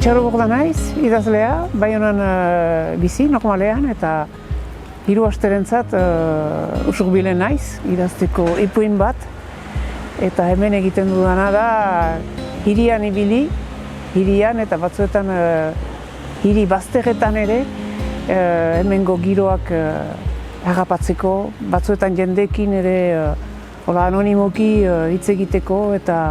Itxaroborda naiz, idazlea, Baionan bizi, normalean, eta 3 asterentzat usurbilen naiz, idazteko ipuin bat. Eta hemen egiten dudana da, hirian ibili, hirian eta batzuetan hiri bazterretan ere, hemengo giroak harrapatzeko, batzuetan jendeekin ere anonimoki hitz egiteko eta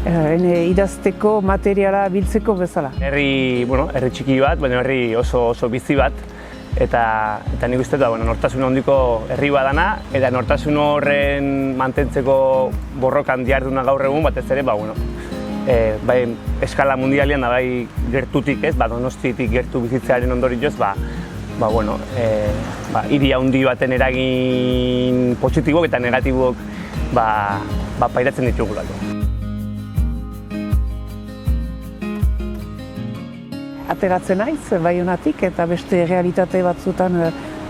idazteko materiala biltzeko bezala. Herri txiki bat, baina herri oso bizi bat, eta nik uste da nortasun handiko herri badana, eta nortasun horren mantentzeko borrokan diharduna gaur egun batez ere, bai eskala mundialean da bai gertutik ez, Donostiatik gertu bizitzearen ondorioz, hiri handi baten eragin positibok eta negatibok pairatzen ditugulako. Ateratzen naiz, Baionatik eta beste realitate batzutan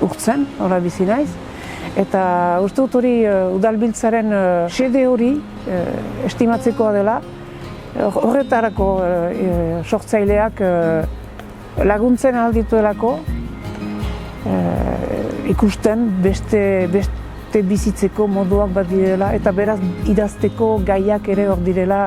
urtzen, hola bizi naiz. Eta uste dut hori udalbiltzaren xede hori estimatzekoa dela, horretarako sortzaileak laguntzen aldituelako, ikusten beste bizitzeko moduak bat direla, eta beraz idazteko gaiak ere hor direla